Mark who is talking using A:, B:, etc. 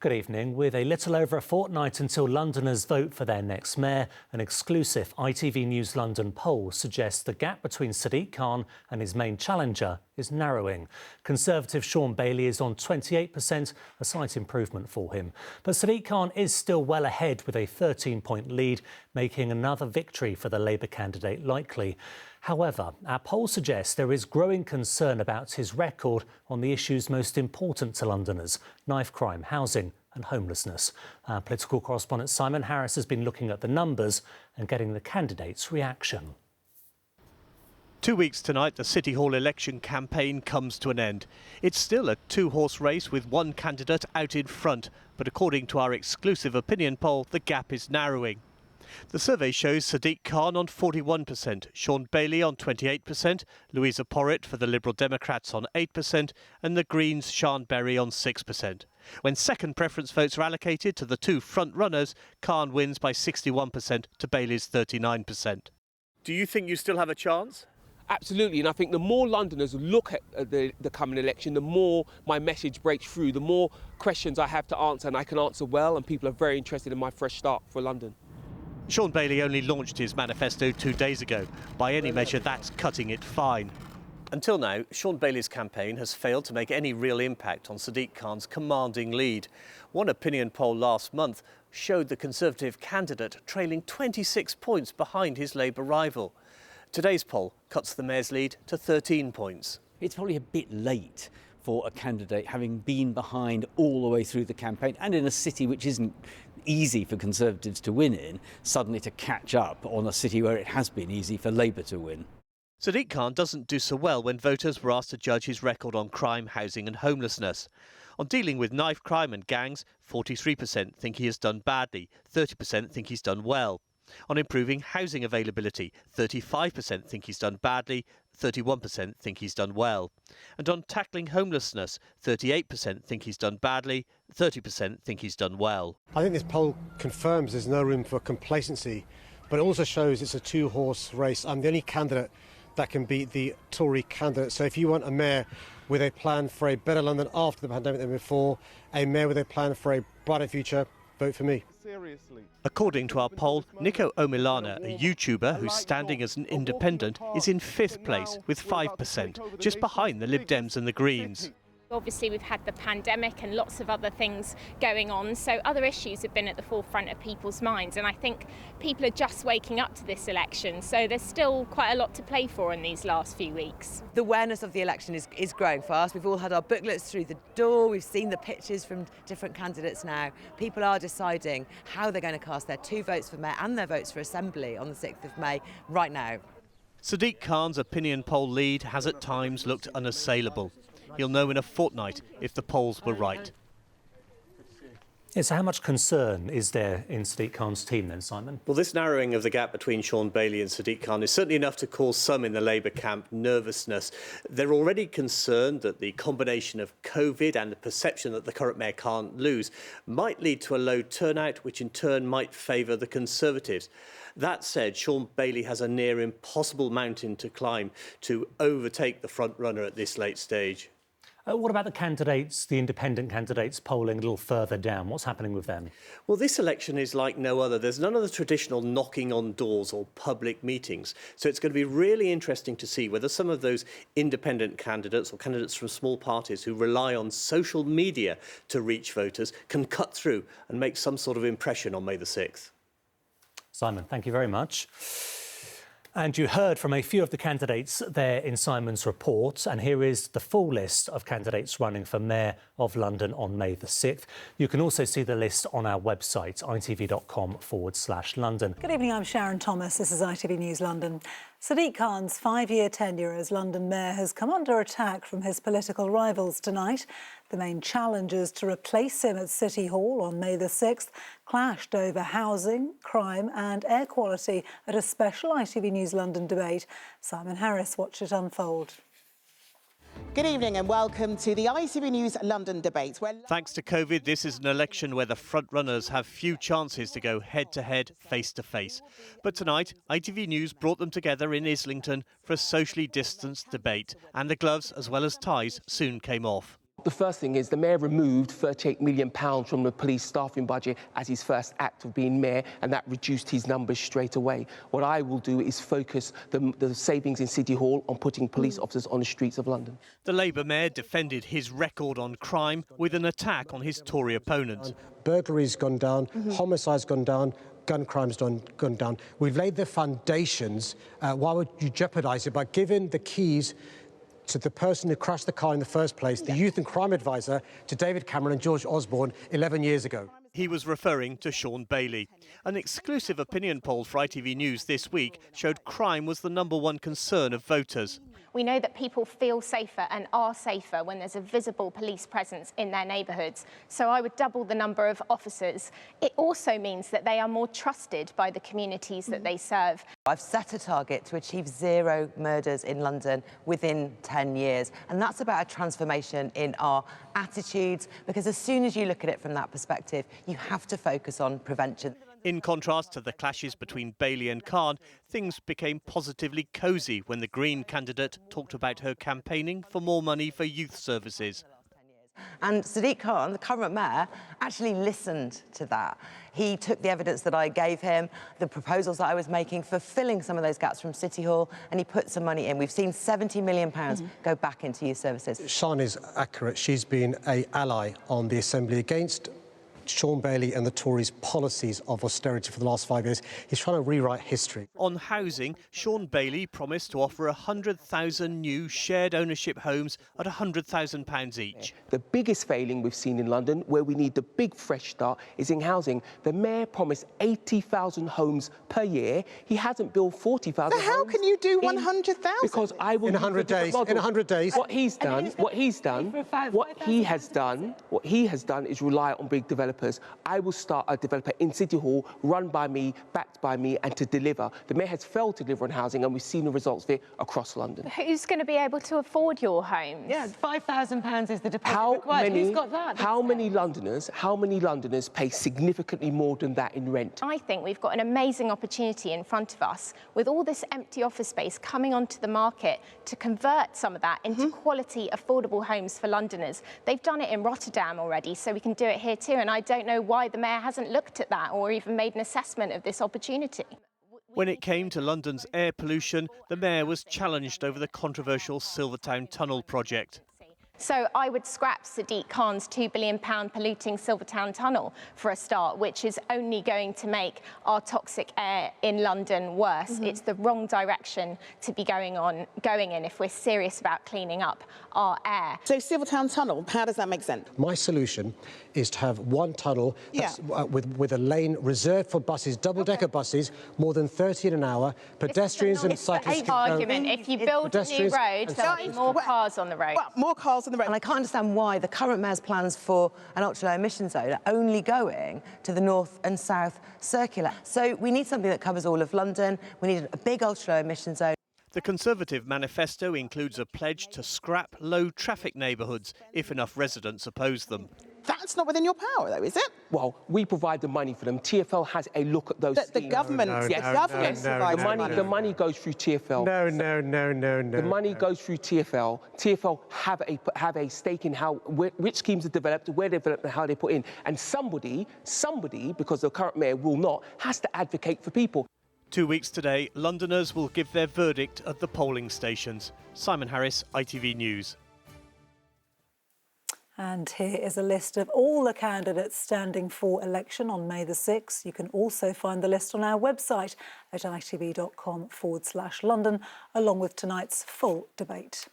A: Good evening. With a little over a fortnight until Londoners vote for their next mayor, an exclusive ITV News London poll suggests the gap between Sadiq Khan and his main challenger is narrowing. Conservative Sean Bailey is on 28%, a slight improvement for him. But Sadiq Khan is still well ahead with a 13-point lead, making another victory for the Labour candidate likely. However, our poll suggests there is growing concern about his record on the issues most important to Londoners: knife crime, housing and homelessness. Our political correspondent Simon Harris has been looking at the numbers and getting the candidates' reaction.
B: 2 weeks tonight, the City Hall election campaign comes to an end. It's still a two-horse race with one candidate out in front, but according to our exclusive opinion poll, the gap is narrowing. The survey shows Sadiq Khan on 41%, Sean Bailey on 28%, Louisa Porritt for the Liberal Democrats on 8% and the Greens' Sian Berry on 6%. When second preference votes are allocated to the two front-runners, Khan wins by 61% to Bailey's 39%. Do you think you still have a chance?
C: Absolutely, and I think the more Londoners look at the coming election, the more my message breaks through, the more questions I have to answer, and I can answer well, and people are very interested in my fresh start for London.
B: Sean Bailey only launched his manifesto 2 days ago. By any measure, that's cutting it fine. Until now, Sean Bailey's campaign has failed to make any real impact on Sadiq Khan's commanding lead. One opinion poll last month showed the Conservative candidate trailing 26 points behind his Labour rival. Today's poll cuts the mayor's lead to 13 points.
D: It's probably a bit late for a candidate having been behind all the way through the campaign and in a city which isn't easy for Conservatives to win in, suddenly to catch up on a city where it has been easy for Labour to win.
B: Sadiq Khan doesn't do so well when voters were asked to judge his record on crime, housing and homelessness. On dealing with knife crime and gangs, 43% think he has done badly, 30% think he's done well. On improving housing availability, 35% think he's done badly, 31% think he's done well. And on tackling homelessness, 38% think he's done badly, 30% think he's done well.
E: I think this poll confirms there's no room for complacency, but it also shows it's a two-horse race. I'm the only candidate that can beat the Tory candidate. So if you want a mayor with a plan for a better London after the pandemic than before, a mayor with a plan for a brighter future, vote for me.
B: According to our poll, Nico Omilana, a YouTuber who's standing as an independent, is in 5th place with 5%, just behind the Lib Dems and the Greens.
F: Obviously, we've had the pandemic and lots of other things going on, so other issues have been at the forefront of people's minds, and I think people are just waking up to this election, so there's still quite a lot to play for in these last few weeks.
G: The awareness of the election is growing fast. We've all had our booklets through the door, we've seen the pictures from different candidates now. People are deciding how they're going to cast their 2 votes for mayor and their votes for assembly on the 6th of May right now.
B: Sadiq Khan's opinion poll lead has at times looked unassailable. He'll know in a fortnight if the polls were right.
A: Yeah, so how much concern is there in Sadiq Khan's team then, Simon?
B: Well, this narrowing of the gap between Sean Bailey and Sadiq Khan is certainly enough to cause some in the Labour camp nervousness. They're already concerned that the combination of COVID and the perception that the current mayor can't lose might lead to a low turnout, which in turn might favour the Conservatives. That said, Sean Bailey has a near impossible mountain to climb to overtake the front-runner at this late stage.
A: What about the candidates, the independent candidates polling a little further down? What's happening with them?
B: Well, this election is like no other. There's none of the traditional knocking on doors or public meetings. So it's going to be really interesting to see whether some of those independent candidates or candidates from small parties who rely on social media to reach voters can cut through and make some sort of impression on May the 6th.
A: Simon, thank you very much. And you heard from a few of the candidates there in Simon's report, and here is the full list of candidates running for Mayor of London on May the 6th. You can also see the list on our website, itv.com/London.
H: Good evening, I'm Sharon Thomas. This is ITV News London. Sadiq Khan's 5-year tenure as London Mayor has come under attack from his political rivals tonight. The main challengers to replace him at City Hall on May the 6th clashed over housing, crime and air quality at a special ITV News London debate. Simon Harris watched it unfold.
I: Good evening and welcome to the ITV News London debate.
B: Thanks to COVID, this is an election where the front-runners have few chances to go head-to-head, face-to-face. But tonight, ITV News brought them together in Islington for a socially distanced debate, and the gloves as well as ties soon came off.
C: The first thing is the mayor removed £38 million from the police staffing budget as his first act of being mayor, and that reduced his numbers straight away. What I will do is focus the savings in City Hall on putting police officers on the streets of London.
B: The Labour mayor defended his record on crime with an attack on his Tory opponent.
E: Burglary's gone down, homicide's gone down, gun crime's gone down. We've laid the foundations. Why would you jeopardise it by giving the keys to the person who crashed the car in the first place, the youth and crime advisor, to David Cameron and George Osborne 11 years ago?
B: He was referring to Sean Bailey. An exclusive opinion poll for ITV News this week showed crime was the #1 concern of voters.
F: We know that people feel safer and are safer when there's a visible police presence in their neighbourhoods. So I would double the number of officers. It also means that they are more trusted by the communities that they serve.
G: I've set a target to achieve 0 murders in London within 10 years. And that's about a transformation in our attitudes, because as soon as you look at it from that perspective, you have to focus on prevention.
B: In contrast to the clashes between Bailey and Khan, things became positively cosy when the Green candidate talked about her campaigning for more money for youth services.
G: And Sadiq Khan, the current mayor, actually listened to that. He took the evidence that I gave him, the proposals that I was making for filling some of those gaps from City Hall, and he put some money in. We've seen £70 million go back into youth services.
E: Sian is accurate. She's been an ally on the Assembly against Sean Bailey and the Tories' policies of austerity for the last 5 years. He's trying to rewrite history.
B: On housing, Sean Bailey promised to offer 100,000 new shared ownership homes at £100,000 each.
C: The biggest failing we've seen in London, where we need the big fresh start, is in housing. The mayor promised 80,000 homes per year. He hasn't built 40,000
I: So how can you do 100,000?
C: Because I will
E: In 100 days. In 100 days.
C: What he has done is rely on big developers. I will start a developer in City Hall, run by me, backed by me, and to deliver. The mayor has failed to deliver on housing, and we've seen the results of it across London.
F: Who's going to be able to afford your homes?
G: Yeah, £5,000 is the deposit required. Who's got that?
C: How many Londoners pay significantly more than that in rent?
F: I think we've got an amazing opportunity in front of us with all this empty office space coming onto the market to convert some of that into quality, affordable homes for Londoners. They've done it in Rotterdam already, so we can do it here too. And I don't know why the mayor hasn't looked at that or even made an assessment of this opportunity.
B: When it came to London's air pollution, the mayor was challenged over the controversial Silvertown Tunnel project.
F: So I would scrap Sadiq Khan's £2 billion polluting Silvertown Tunnel for a start, which is only going to make our toxic air in London worse. It's the wrong direction to be going in if we're serious about cleaning up our air.
I: So Silvertown Tunnel, how does that make sense?
E: My solution is to have one tunnel that's, with a lane reserved for buses, double-decker buses, more than 30 an hour, pedestrians and cyclists.
F: It's the argument. If you build a new road, there'll be more cars on the road.
I: Well, more cars on the road.
G: And I can't understand why the current mayor's plans for an ultra-low emission zone are only going to the north and south circular. So we need something that covers all of London. We need a big ultra-low emission zone.
B: The Conservative manifesto includes a pledge to scrap low-traffic neighbourhoods if enough residents oppose them.
I: That's not within your power, though, is it?
C: Well, we provide the money for them. TfL has a look at those
I: The
C: schemes.
I: government, provides
C: The money goes through TfL.
E: No.
C: The money goes through TfL. TfL have a stake in which schemes are developed, where they're developed, and how they put in. And somebody, because the current mayor will not, has to advocate for people.
B: 2 weeks today, Londoners will give their verdict at the polling stations. Simon Harris, ITV News.
H: And here is a list of all the candidates standing for election on May the 6th. You can also find the list on our website at itv.com/London, along with tonight's full debate.